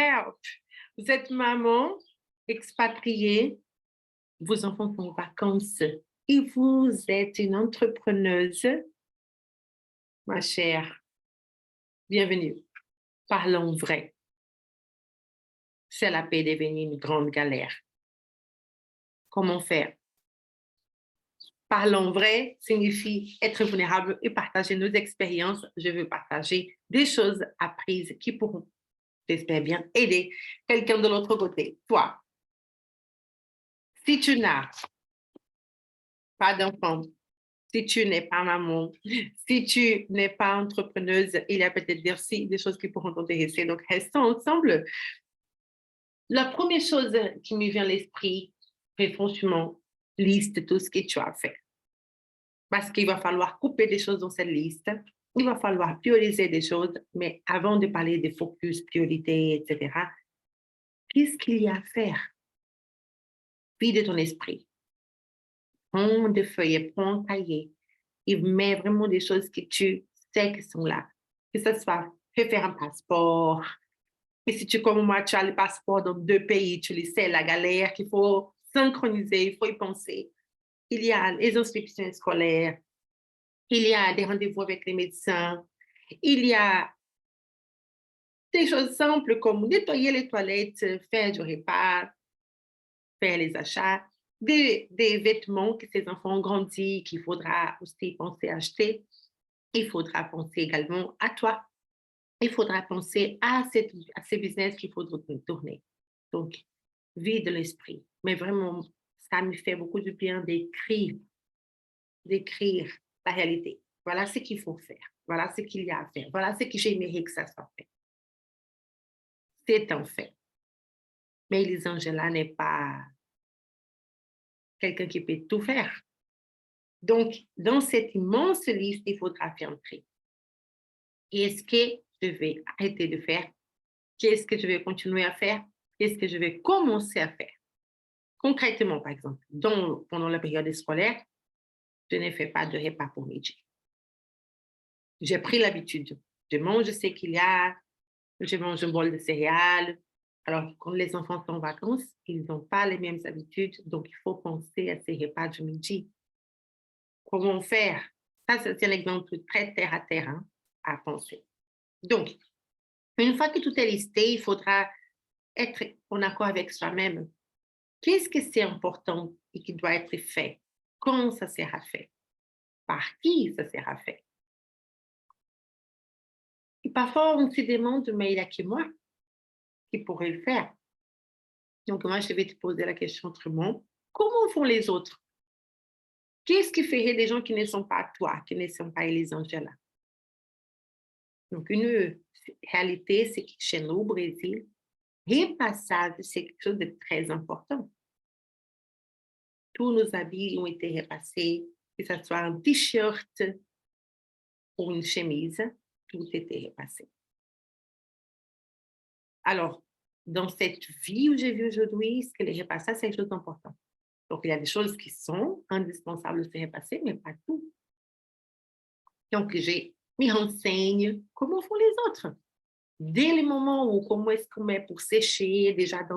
help. Vous êtes maman, expatriée, vos enfants sont en vacances et vous êtes une entrepreneuse, ma chère, bienvenue. Parlons vrai. Cela peut devenir une grande galère. Comment faire? Parlons vrai signifie être vulnérable et partager nos expériences. Je veux partager des choses apprises qui pourront, j'espère bien, aider quelqu'un de l'autre côté. Toi, si tu n'as pas d'enfant, si tu n'es pas maman, si tu n'es pas entrepreneuse, il y a peut-être des choses qui pourront t'intéresser. Donc, restons ensemble. La première chose qui me vient à l'esprit, c'est franchement, liste tout ce que tu as fait. Parce qu'il va falloir couper des choses dans cette liste. Il va falloir prioriser des choses, mais avant de parler de focus, priorité, etc., qu'est-ce qu'il y a à faire? Vide ton esprit. Prends des feuilles, prends un cahier et mets vraiment des choses que tu sais qui sont là. Que ce soit, fais faire un passeport. Et si tu, comme moi, tu as le passeport dans 2 pays, tu le sais, la galère qu'il faut synchroniser, il faut y penser. Il y a les inscriptions scolaires, il y a des rendez-vous avec les médecins, il y a des choses simples comme nettoyer les toilettes, faire du repas, faire les achats, des vêtements que ces enfants ont grandi, qu'il faudra aussi penser à acheter. Il faudra penser également à toi. Il faudra penser à ces business qu'il faudra tourner. Donc, vide l'esprit. Mais vraiment, ça me fait beaucoup de bien d'écrire la réalité. Voilà ce qu'il faut faire. Voilà ce qu'il y a à faire. Voilà ce que j'aimerais que ça soit fait. C'est un fait. Mais Elisangela n'est pas quelqu'un qui peut tout faire. Donc, dans cette immense liste, il faudra faire un tri. Qu'est-ce que je vais arrêter de faire? Qu'est-ce que je vais continuer à faire? Qu'est-ce que je vais commencer à faire? Concrètement, par exemple, pendant la période scolaire, je ne fais pas de repas pour midi. J'ai pris l'habitude. Je mange ce qu'il y a, je mange un bol de céréales. Alors, quand les enfants sont en vacances, ils n'ont pas les mêmes habitudes, donc il faut penser à ces repas du midi. Comment faire? Ça, c'est un exemple très terre à terre hein, à penser. Donc, une fois que tout est listé, il faudra être en accord avec soi-même. Qu'est-ce que c'est important et qui doit être fait? Quand ça sera fait? Par qui ça sera fait? Et parfois, on se demande, mais il n'y a que moi qui pourrait le faire. Donc, moi, je vais te poser la question autrement. Comment font les autres? Qu'est-ce qui ferait des gens qui ne sont pas toi, qui ne sont pas Elisangela? Donc, une réalité, c'est que chez nous, au Brésil, repassage, c'est quelque chose de très important. Tous nos habits ont été repassés, que ce soit un t-shirt ou une chemise, tout était repassé. Alors, dans cette vie où j'ai vu aujourd'hui, ce que les repassages, c'est quelque chose d'important. Donc, il y a des choses qui sont indispensables de se repasser, mais pas tout. Donc, je me renseigne comment font les autres. Dès le moment où, comment est-ce qu'on met pour sécher, déjà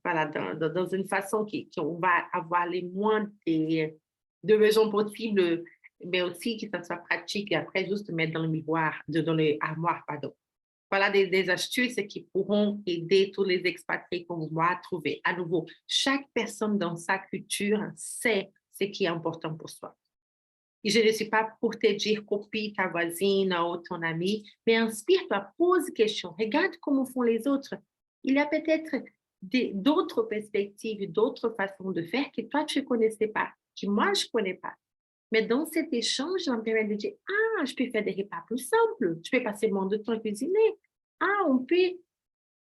voilà, dans une façon qu'on va avoir les moins de besoins possibles, mais aussi que ça soit pratique et après juste mettre dans le miroir, dans le armoire, pardon. Voilà des astuces qui pourront aider tous les expatriés comme moi à trouver. À nouveau, chaque personne dans sa culture sait ce qui est important pour soi. Et je ne suis pas pour te dire copie ta voisine ou ton ami, mais inspire-toi, pose question, regarde comment font les autres. Il y a peut-être d'autres perspectives, d'autres façons de faire que toi, tu ne connaissais pas, que moi, je ne connais pas. Mais dans cet échange, ça me permet de dire, ah, je peux faire des repas plus simples, je peux passer moins de temps à cuisiner. Ah, on peut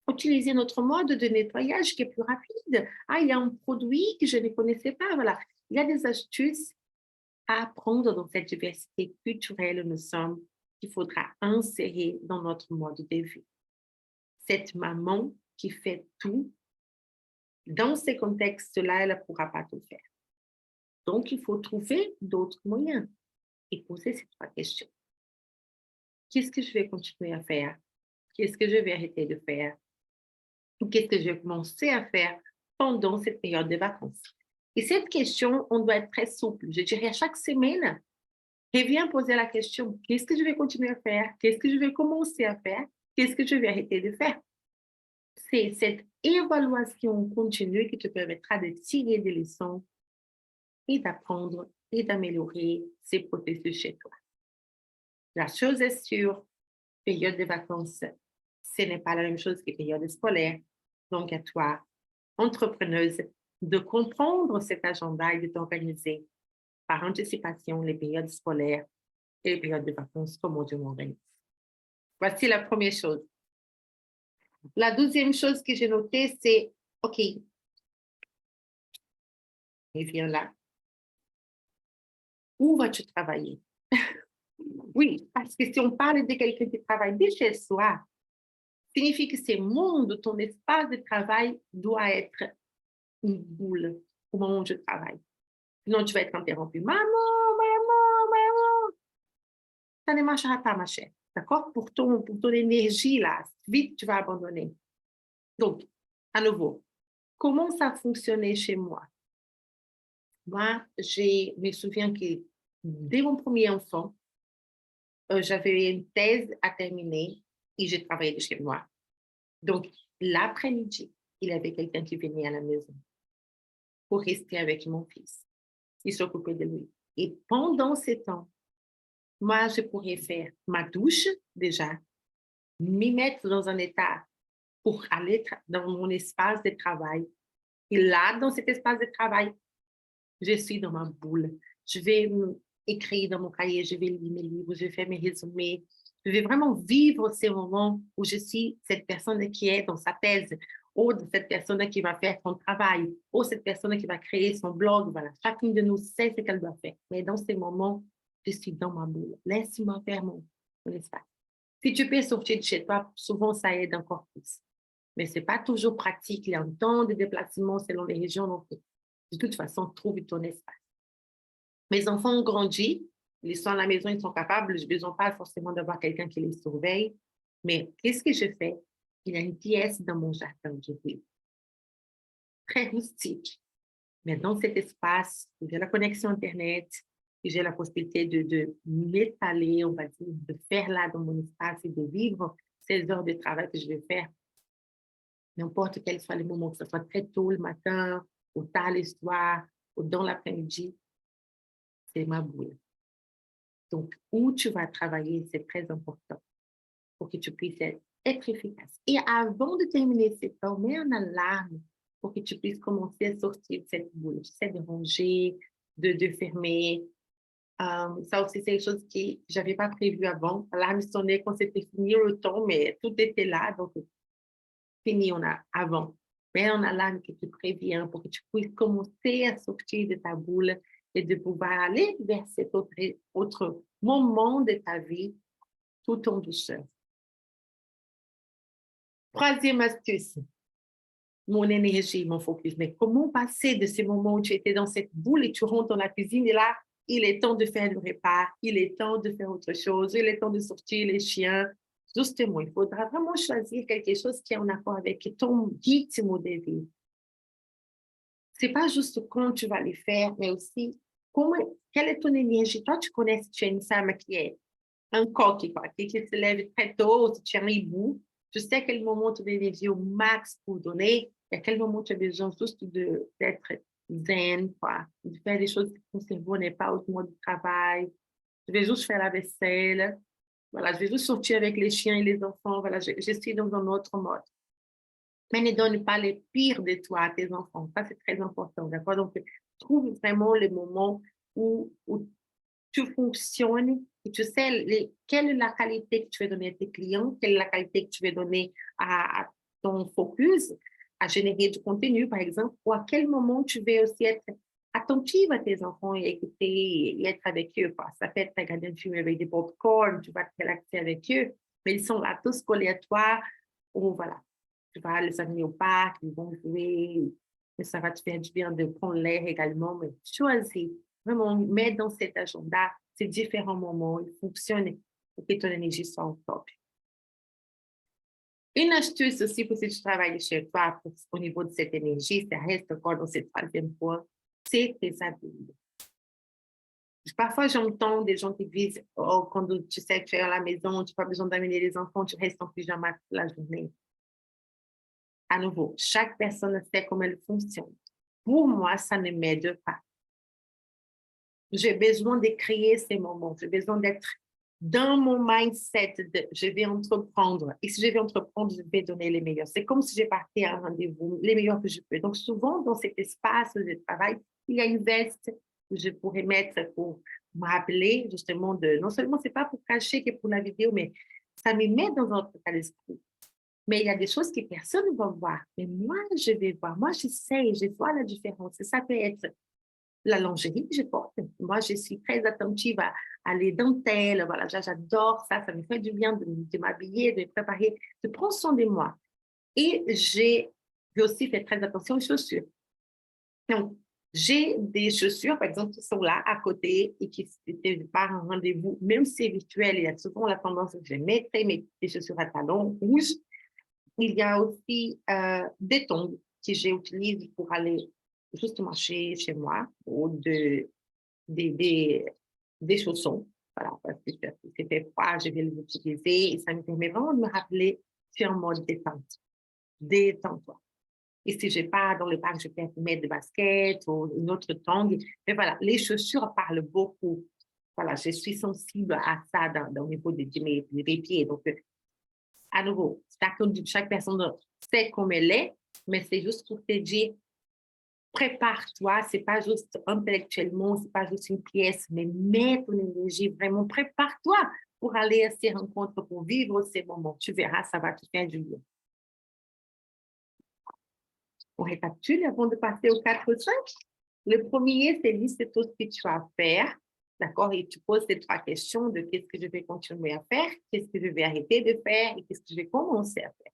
utiliser notre mode de nettoyage qui est plus rapide. Ah, il y a un produit que je ne connaissais pas. Voilà, il y a des astuces à apprendre dans cette diversité culturelle nous sommes qu'il faudra insérer dans notre mode de vie. Cette maman qui fait tout, dans ces contextes-là, elle ne pourra pas tout faire. Donc, il faut trouver d'autres moyens et poser ces 3 questions. Qu'est-ce que je vais continuer à faire? Qu'est-ce que je vais arrêter de faire? Qu'est-ce que je vais commencer à faire pendant cette période de vacances? Et cette question, on doit être très souple. Je dirais à chaque semaine, reviens poser la question, qu'est-ce que je vais continuer à faire? Qu'est-ce que je vais commencer à faire? Qu'est-ce que je vais arrêter de faire? C'est cette évaluation continue qui te permettra de tirer des leçons et d'apprendre et d'améliorer ces processus chez toi. La chose est sûre, période de vacances, ce n'est pas la même chose que période scolaire. Donc, à toi, entrepreneuse, de comprendre cet agenda et de t'organiser par anticipation les périodes scolaires et les périodes de vacances, comment tu m'organises. Voici la première chose. La deuxième chose que j'ai notée, c'est, OK, et viens là, où vas-tu travailler? Oui, parce que si on parle de quelqu'un qui travaille de chez soi, signifie que ce monde, ton espace de travail doit être une boule au moment où je travaille. Sinon, tu vas être interrompu. Maman, ça ne marchera pas, ma chère. D'accord? Pour ton énergie, là, vite, tu vas abandonner. Donc, à nouveau, comment ça fonctionnait chez moi? Moi, je me souviens que dès mon premier enfant, j'avais une thèse à terminer et je travaillais de chez moi. Donc, l'après-midi, il y avait quelqu'un qui venait à la maison pour rester avec mon fils. Il s'occupait de lui. Et pendant ce temps, moi, je pourrais faire ma douche déjà, m'y mettre dans un état pour aller dans mon espace de travail. Et là, dans cet espace de travail, je suis dans ma boule. Je vais écrire dans mon cahier, je vais lire mes livres, je vais faire mes résumés. Je vais vraiment vivre ces moments où je suis cette personne qui est dans sa thèse, ou cette personne qui va faire son travail, ou cette personne qui va créer son blog. Voilà, chacune de nous sait ce qu'elle doit faire. Mais dans ces moments, je suis dans ma boule. Laisse-moi faire mon espace. Si tu peux sortir de chez toi, souvent ça aide encore plus. Mais ce n'est pas toujours pratique. Il y a un temps de déplacement selon les régions. Donc, de toute façon, trouve ton espace. Mes enfants ont grandi, ils sont à la maison, ils sont capables, je n'ai besoin pas forcément d'avoir quelqu'un qui les surveille. Mais qu'est-ce que je fais? Il y a une pièce dans mon jardin, je dis, très rustique. Mais dans cet espace, j'ai la connexion Internet, j'ai la possibilité de m'étaler, on va dire, de faire là dans mon espace et de vivre ces heures de travail que je vais faire, n'importe quel soit le moment, que ce soit très tôt le matin, ou tard le soir, ou dans l'après-midi, c'est ma boule. Donc, où tu vas travailler, c'est très important pour que tu puisses être efficace. Et avant de terminer cette heure, mets un alarme pour que tu puisses commencer à sortir de cette boule. Tu sais, de ranger, de fermer. Ça aussi, c'est quelque chose que je n'avais pas prévu avant. L'alarme sonnait quand c'était fini le temps, mais tout était là. Donc, fini, on a avant. Mais on a l'âme qui te prévient pour que tu puisses commencer à sortir de ta boule et de pouvoir aller vers cet autre moment de ta vie tout en douceur. Troisième astuce, mon énergie, mon focus. Mais comment passer de ce moment où tu étais dans cette boule et tu rentres dans la cuisine et là, il est temps de faire le repas, il est temps de faire autre chose, il est temps de sortir les chiens. Justement, il faudra vraiment choisir quelque chose qui est en accord avec ton rythme de vie. C'est pas juste quand tu vas les faire, mais aussi comment, quelle est ton énergie. Toi, tu connais si tu es une femme qui est un coq, quoi, qui se lève très tôt, si tu es un hibou, tu sais à quel moment tu as l'énergie au max pour donner, et à quel moment tu as besoin juste d'être zen, quoi, de faire des choses que ton cerveau n'est pas au moment du travail. Je vais juste faire la vaisselle. Voilà, je vais juste sortir avec les chiens et les enfants. Voilà, je suis dans un autre mode. Mais ne donne pas le pire de toi à tes enfants. Ça, c'est très important, d'accord? Donc, trouve vraiment le moment où tu fonctionnes et tu sais quelle est la qualité que tu veux donner à tes clients, quelle est la qualité que tu veux donner à ton focus, à générer du contenu, par exemple, ou à quel moment tu veux aussi être attentive à tes enfants et écouter et être avec eux. Quoi. Ça peut être regarder un film avec des popcorn, tu vas te relaxer avec eux, mais ils sont là tous collés à toi, ou voilà, tu vas les amener au parc, ils vont jouer, mais ça va te faire du bien de prendre l'air également, mais choisis, vraiment, mets dans cet agenda ces différents moments, ils fonctionnent pour que ton énergie soit au top. Une astuce aussi pour si tu travailles chez toi au niveau de cette énergie, ça reste encore dans ce troisième point, c'est tes habitudes. Parfois, j'entends des gens qui disent, oh, quand tu sais, tu es à la maison, tu n'as pas besoin d'amener les enfants, tu restes en pyjama toute la journée. À nouveau, chaque personne sait comment elle fonctionne. Pour moi, ça ne m'aide pas. J'ai besoin de créer ces moments. J'ai besoin d'être dans mon mindset de je vais entreprendre. Et si je vais entreprendre, je vais donner les meilleurs. C'est comme si j'ai parti à un rendez-vous, les meilleurs que je peux. Donc, souvent, dans cet espace de travail, il y a une veste que je pourrais mettre pour me rappeler justement de, non seulement c'est pas pour cacher que pour la vidéo, mais ça me met dans un état d'esprit. Mais il y a des choses que personne ne va voir. Mais moi, je vais voir. Moi, j'essaie, je vois la différence. Et ça peut être la lingerie que je porte. Moi, je suis très attentive à les dentelles. Voilà, j'adore ça. Ça me fait du bien de m'habiller, de me préparer, de prendre soin de moi. Et j'ai aussi fait très attention aux chaussures. Donc, j'ai des chaussures, par exemple, qui sont là à côté et qui étaient par un rendez-vous, même si c'est virtuel, il y a souvent la tendance que je mettrai mes chaussures à talons rouges. Il y a aussi des tongs que j'utilise pour aller justement chez moi ou des chaussons. Voilà, parce que c'est fait froid, je vais les utiliser et ça me permet vraiment de me rappeler sur un mode détente. Détente-toi. Et si je pars dans le parc, je peux mettre des baskets ou une autre tongue. Mais voilà, les chaussures parlent beaucoup. Voilà, je suis sensible à ça dans le niveau de mes pieds. Donc, à nouveau, chaque personne sait comme elle est, mais c'est juste pour te dire, prépare-toi, c'est pas juste intellectuellement, c'est pas juste une pièce, mais mets ton énergie, vraiment, prépare-toi pour aller à ces rencontres, pour vivre ces moments. Tu verras, ça va te faire du bien. On récapitule avant de passer au 4-5. Le premier, c'est liste tout ce que tu as à faire. D'accord? Et tu poses ces 3 questions de qu'est-ce que je vais continuer à faire, qu'est-ce que je vais arrêter de faire et qu'est-ce que je vais commencer à faire.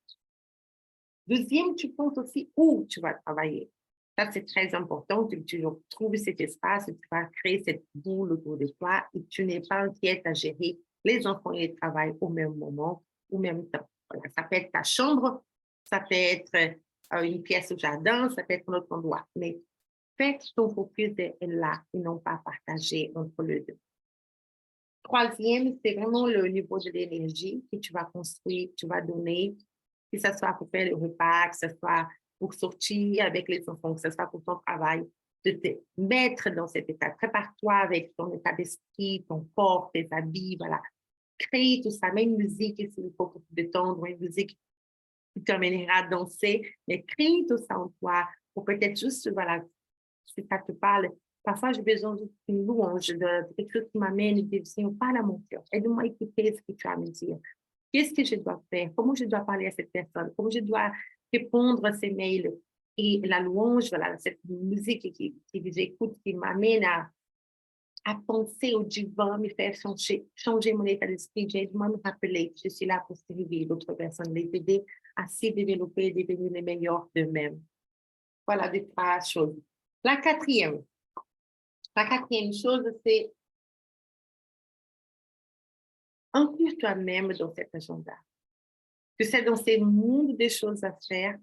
Deuxième, tu penses aussi où tu vas travailler. Ça, c'est très important que tu trouves cet espace, tu vas créer cette boule autour de toi et tu n'es pas inquiète à gérer les enfants et le travail au même moment, au même temps. Voilà, ça peut être ta chambre, ça peut être une pièce au jardin, ça peut être un autre endroit. Mais fais ton focus est là et non pas partagé entre les deux. Troisième, c'est vraiment le niveau de l'énergie que tu vas construire, tu vas donner, que ce soit pour faire le repas, que ce soit pour sortir avec les enfants, que ce soit pour ton travail, de te mettre dans cet état. Prépare-toi avec ton état d'esprit, ton corps, tes habits, voilà. Crée tout ça, même une musique, s'il faut pour te détendre, une musique qui t'amènera à danser, mais crée tout ça en toi pour peut-être juste, voilà, si ça te parle. Parfois, j'ai besoin d'une louange, de quelque chose qui m'amène et de dire, parle à mon cœur, aide-moi à écouter ce que tu as à me dire. Qu'est-ce que je dois faire? Comment je dois parler à cette personne? Comment je dois répondre à ces mails? Et la louange, voilà, cette musique que j'écoute, qui m'amène à penser au divin, me faire changer mon état d'esprit. J'aide-moi à me rappeler que je suis là pour servir d'autres personnes, les aider à se développer et devenir les meilleurs d'eux-mêmes. Voilà des 3 choses. La quatrième, chose, c'est inclure toi-même dans cet agenda. Que c'est dans ces mondes des choses à faire.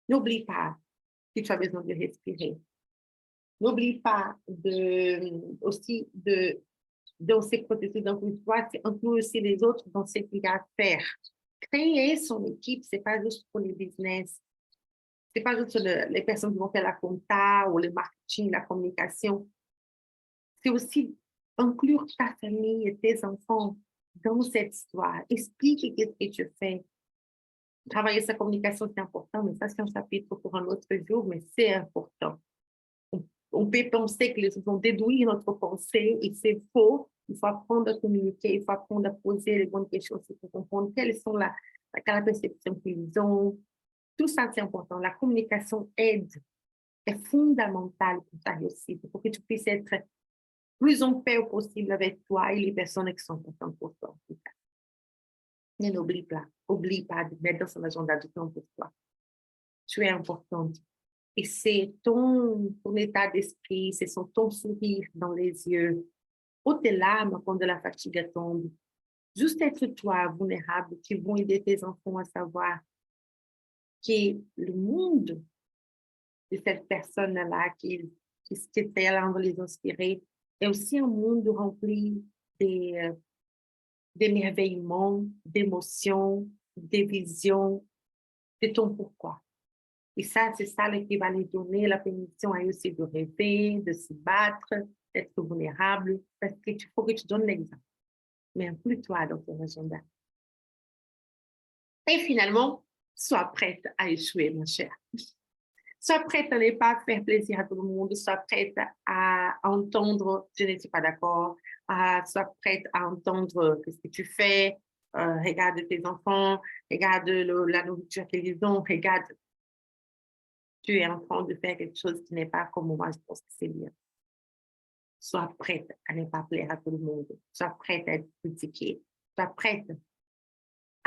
N'oublie pas que tu as besoin de respirer. N'oublie pas aussi dans ces processus d'emploi, inclure aussi les autres dans ce qu'il y a à faire. Créer son équipe, ce n'est pas juste pour les business. Ce n'est pas juste les personnes qui vont faire la compta ou le marketing, la communication. C'est aussi inclure ta famille et tes enfants dans cette histoire. Explique ce que tu fais. Travailler sa communication, c'est important, mais ça, c'est un chapitre pour un autre jour, mais c'est important. On peut penser que les autres vont déduire notre pensée et c'est faux. Il faut apprendre à communiquer, il faut apprendre à poser les bonnes questions pour comprendre quelles sont la perception qu'ils ont. Tout ça, c'est important. La communication est fondamentale pour ta réussite, pour que tu puisses être plus en paix possible avec toi et les personnes qui sont importantes pour toi. Mais oublie pas de mettre dans son agenda du temps pour toi. Tu es importante. Et c'est ton état d'esprit, c'est ton sourire dans les yeux, ou tes larmes quand de la fatigue tombe. Juste être toi, vulnérable, qui vont aider tes enfants à savoir que le monde de cette personne-là qui essaie de les inspirer est aussi un monde rempli d'émerveillements, d'émotions, des visions, de ton pourquoi. Et ça, c'est ça qui va lui donner la permission à eux aussi de rêver, de se battre, d'être vulnérable, parce qu'il faut que tu donnes l'exemple. Mais inclus-toi dans ton agenda. Et finalement, sois prête à échouer, ma chère. Sois prête à ne pas faire plaisir à tout le monde, sois prête à entendre je ne suis pas d'accord, sois prête à entendre ce que tu fais, regarde tes enfants, regarde la nourriture qu'ils ont, regarde, tu es en train de faire quelque chose qui n'est pas comme moi, je pense que c'est bien. Sois prête à ne pas plaire à tout le monde, sois prête à être critiquée, sois prête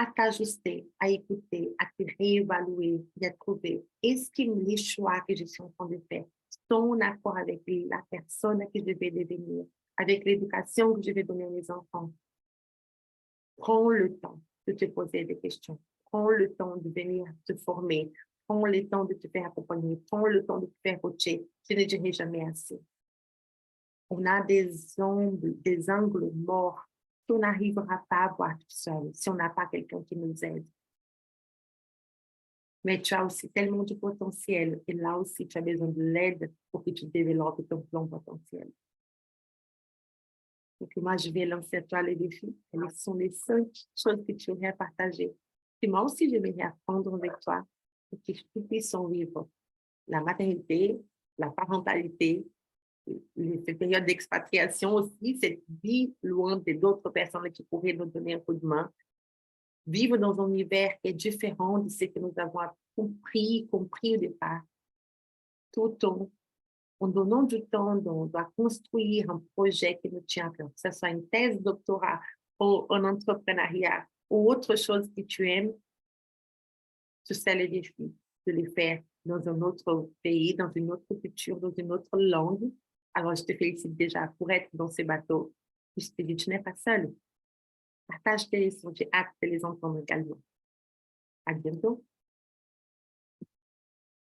à t'ajuster, à écouter, à te réévaluer et à trouver est-ce que les choix que je suis en train de faire sont en accord avec la personne que je vais devenir, avec l'éducation que je vais donner à mes enfants. Prends le temps de te poser des questions. Prends le temps de venir te former. Prends le temps de te faire accompagner. Prends le temps de te faire coacher. Je ne dirai jamais assez. On a des angles morts qu'on n'arrivera pas à voir tout seul si on n'a pas quelqu'un qui nous aide. Mais tu as aussi tellement de potentiel et là aussi, tu as besoin de l'aide pour que tu développes ton plan potentiel. Donc, moi, je vais lancer à toi les défis. Quelles sont les 5 choses que tu aurais à partager? Et moi aussi, je vais apprendre avec toi pour que tu puisses en vivre la maternité, la parentalité, cette période d'expatriation aussi, cette vie loin d'autres personnes qui pourraient nous donner un coup de main. Vivre dans un univers qui est différent de ce que nous avons compris au départ. Tout en donnant du temps, on doit construire un projet qui nous tient à cœur, que ce soit une thèse, doctorat, ou un entrepreneuriat, ou autre chose que tu aimes, tu sais les défis de les faire dans un autre pays, dans une autre culture, dans une autre langue. Alors, je te félicite déjà pour être dans ces bateaux. Je te dis, tu n'es pas seul. Partage tes leçons, j'ai hâte de les entendre également. À bientôt.